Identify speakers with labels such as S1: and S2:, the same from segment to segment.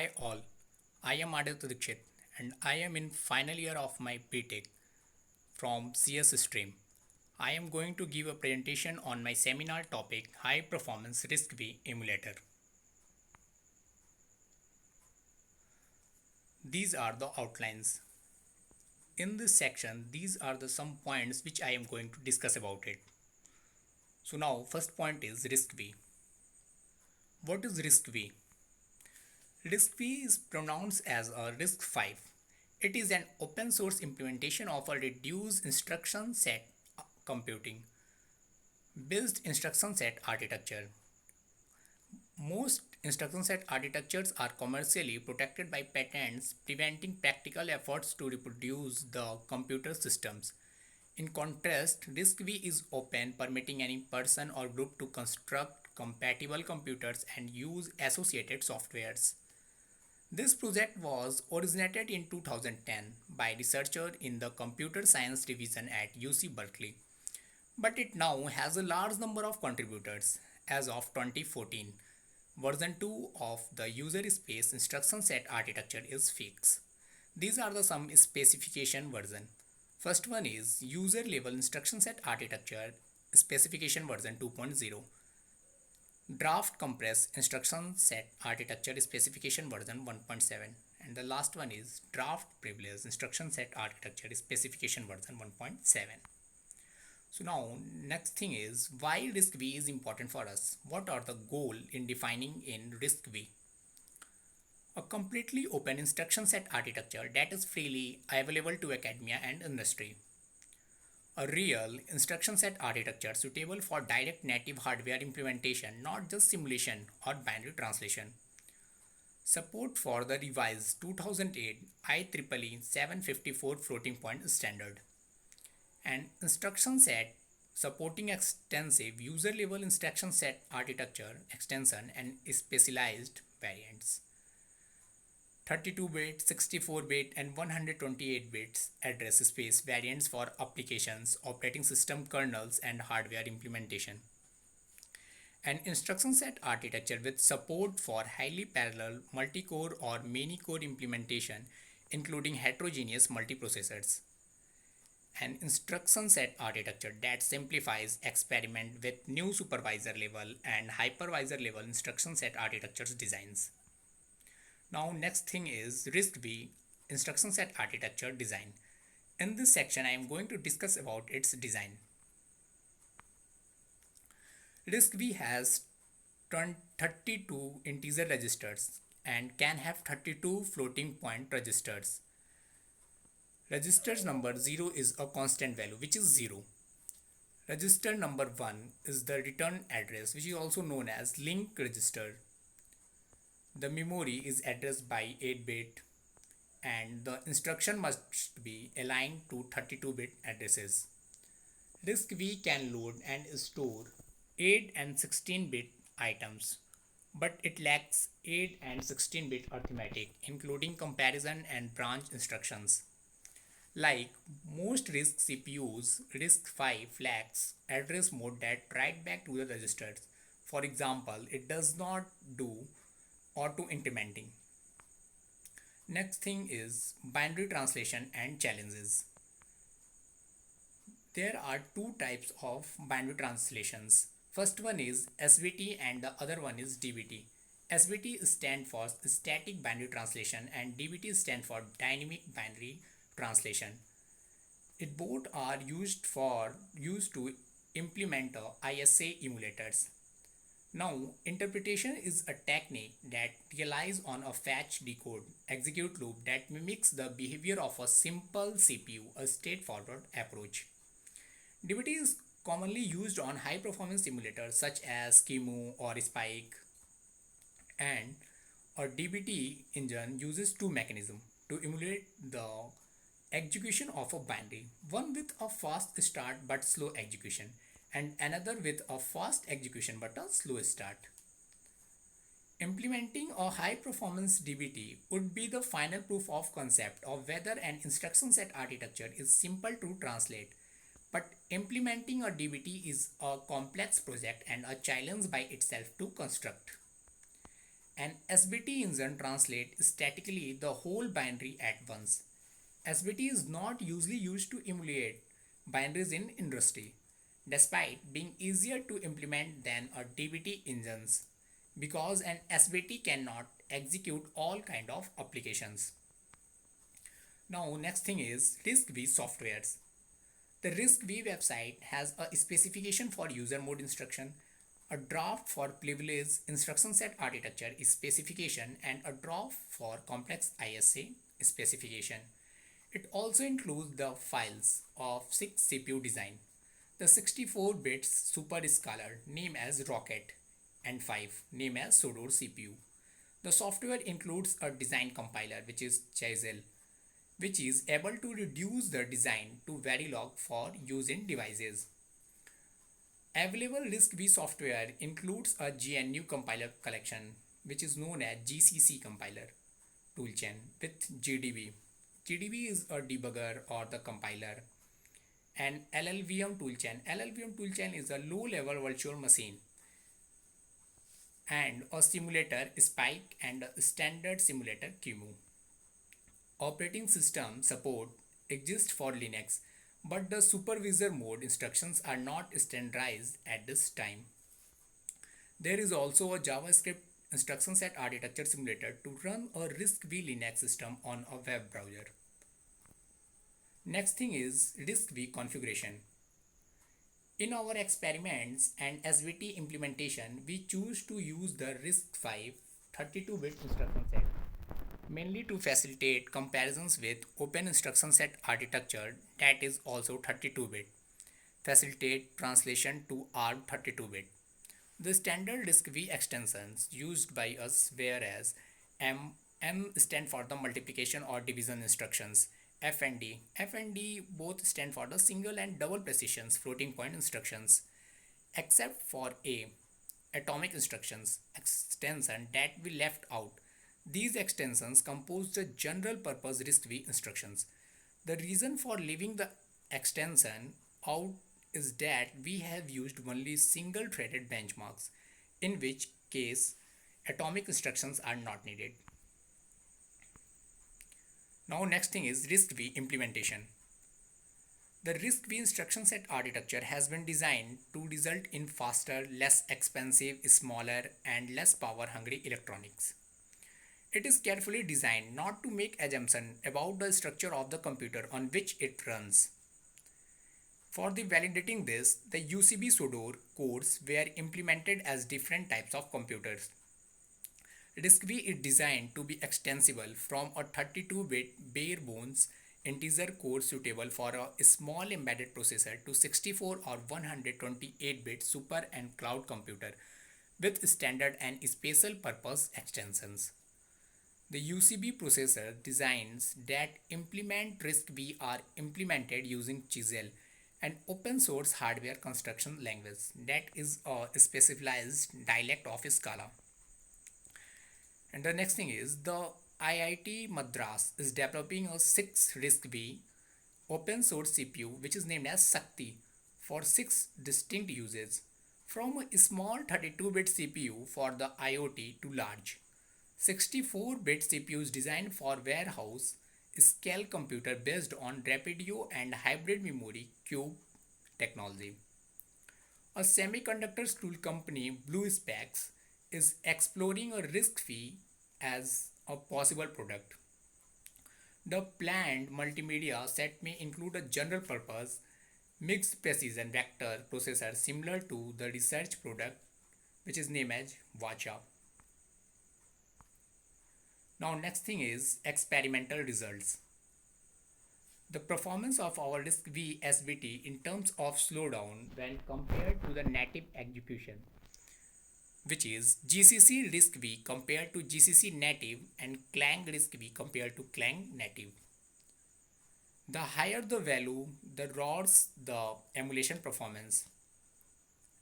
S1: Hi all, I am Aditya Dikshit and I am in final year of my BTech from CS stream. I am going to give a presentation on my seminar topic High Performance RISC-V Emulator. These are the outlines. In this section, these are the some points which I am going to discuss about it. So now first point is RISC-V. What is RISC-V? RISC-V is pronounced as a RISC-V. It is an open source implementation of a reduced instruction set computing based instruction set architecture. Most instruction set architectures are commercially protected by patents, preventing practical efforts to reproduce the computer systems. In contrast, RISC-V is open, permitting any person or group to construct compatible computers and use associated softwares. This project was originated in 2010 by researchers in the Computer Science Division at UC Berkeley, but it now has a large number of contributors. As of 2014, version 2 of the user space instruction set architecture is fixed. These are the some specification version. First one is user level instruction set architecture specification version 2.0. Draft compress instruction set architecture specification version 1.7, and the last one is draft privilege instruction set architecture specification version 1.7. So now next thing is why RISC-V is important for us. What are the goal in defining in RISC-V? A completely open instruction set architecture that is freely available to academia and industry. A real instruction set architecture suitable for direct native hardware implementation, not just simulation or binary translation. Support for the revised 2008 IEEE 754 floating point standard. And instruction set supporting extensive user level instruction set architecture extension and specialized variants. 32-bit, 64-bit and 128 bits address space variants for applications, operating system kernels and hardware implementation. An instruction set architecture with support for highly parallel multi-core or many-core implementation including heterogeneous multiprocessors. An instruction set architecture that simplifies experiment with new supervisor level and hypervisor level instruction set architectures designs. Now next thing is RISC-V instruction set architecture design. In this section I am going to discuss about its design. RISC-V has 32 integer registers and can have 32 floating point registers. Registers number 0 is a constant value which is 0. Register number 1 is the return address which is also known as link register. The memory is addressed by 8-bit and the instruction must be aligned to 32-bit addresses. RISC-V can load and store 8 and 16-bit items, but it lacks 8 and 16-bit arithmetic, including comparison and branch instructions. Like most RISC CPUs, RISC-V lacks address mode that write back to the registers. For example, it does not do auto incrementing. Next thing is binary translation and challenges. There are two types of binary translations. First one is SBT and the other one is DBT. SBT stands for static binary translation and DBT stands for dynamic binary translation. It both are used to implement ISA emulators. Now, interpretation is a technique that relies on a fetch decode execute loop that mimics the behavior of a simple CPU, a straightforward approach. DBT is commonly used on high performance simulators such as QEMU or Spike, and a DBT engine uses two mechanisms to emulate the execution of a binary, one with a fast start but slow execution and another with a fast execution but a slow start. Implementing a high performance DBT would be the final proof of concept of whether an instruction set architecture is simple to translate, but implementing a DBT is a complex project and a challenge by itself to construct. An SBT engine translates statically the whole binary at once. SBT is not usually used to emulate binaries in industry, despite being easier to implement than a DBT engines, because an SBT cannot execute all kind of applications. Now next thing is RISC-V softwares. The RISC-V website has a specification for user mode instruction, a draft for privileged instruction set architecture specification, and a draft for complex ISA specification. It also includes the files of 6 CPU design, the 64 bits superscalar named as Rocket, and 5 named as Sodor CPU. The software includes a design compiler which is Chisel, which is able to reduce the design to Verilog for use in devices. Available RISC-V software includes a GNU compiler collection, which is known as GCC compiler toolchain with GDB. GDB is a debugger or the compiler. And LLVM toolchain. LLVM toolchain is a low-level virtual machine and a simulator Spike and a standard simulator QEMU. Operating system support exists for Linux, but the supervisor mode instructions are not standardized at this time. There is also a JavaScript instruction set architecture simulator to run a RISC-V Linux system on a web browser. Next thing is RISC-V configuration. In our experiments and SVT implementation, we choose to use the RISC-V 32-bit instruction set, mainly to facilitate comparisons with open instruction set architecture that is also 32-bit, facilitate translation to ARM 32-bit. The standard RISC-V extensions used by us were as M stand for the multiplication or division instructions, FND. FND both stand for the single and double precision floating point instructions, except for A, atomic instructions extension that we left out. These extensions compose the general purpose RISC-V instructions. The reason for leaving the extension out is that we have used only single threaded benchmarks, in which case atomic instructions are not needed. Now next thing is RISC-V implementation. The RISC-V instruction set architecture has been designed to result in faster, less expensive, smaller and less power hungry electronics. It is carefully designed not to make assumptions about the structure of the computer on which it runs. For the validating this, the UCB Sodor codes were implemented as different types of computers. RISC-V is designed to be extensible from a 32-bit bare bones integer code suitable for a small embedded processor to 64 or 128-bit super and cloud computer with standard and special purpose extensions. The UCB processor designs that implement RISC-V are implemented using Chisel, an open source hardware construction language that is a specialized dialect of Scala. And the next thing is the IIT Madras is developing a 6 RISC-V open source CPU which is named as Sakti for 6 distinct uses, from a small 32-bit CPU for the IoT to large 64-bit CPUs designed for warehouse scale computer based on Rapidio and hybrid memory cube technology. A semiconductor tool company, BlueSpecks, is exploring a RISC-V as a possible product. The planned multimedia set may include a general purpose mixed precision vector processor similar to the research product which is named as Vacha. Now next thing is experimental results. The performance of our RISC-V SBT in terms of slowdown when compared to the native execution, which is GCC RISC-V compared to GCC native and Clang RISC-V compared to Clang native. The higher the value, the worse the emulation performance.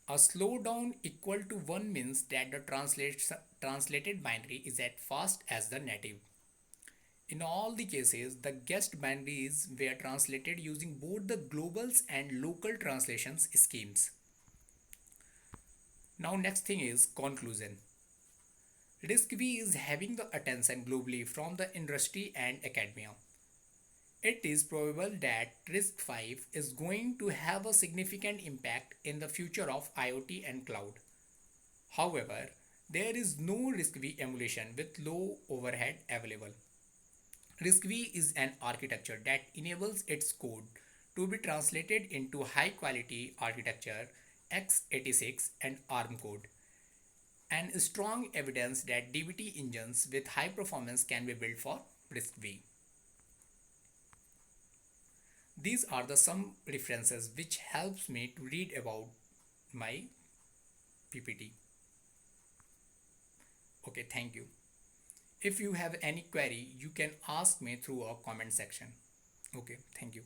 S1: A slowdown equal to 1 means that the translated binary is as fast as the native. In all the cases, the guessed binaries were translated using both the globals and local translations schemes. Now next thing is conclusion. RISC-V is having the attention globally from the industry and academia. It is probable that RISC-V is going to have a significant impact in the future of IoT and cloud. However, there is no RISC-V emulation with low overhead available. RISC-V is an architecture that enables its code to be translated into high quality architecture x86 and ARM code, and strong evidence that DBT engines with high performance can be built for RISC-V. These are the some references which helps me to read about my PPT. Okay, thank you. If you have any query, you can ask me through a comment section. Okay, thank you.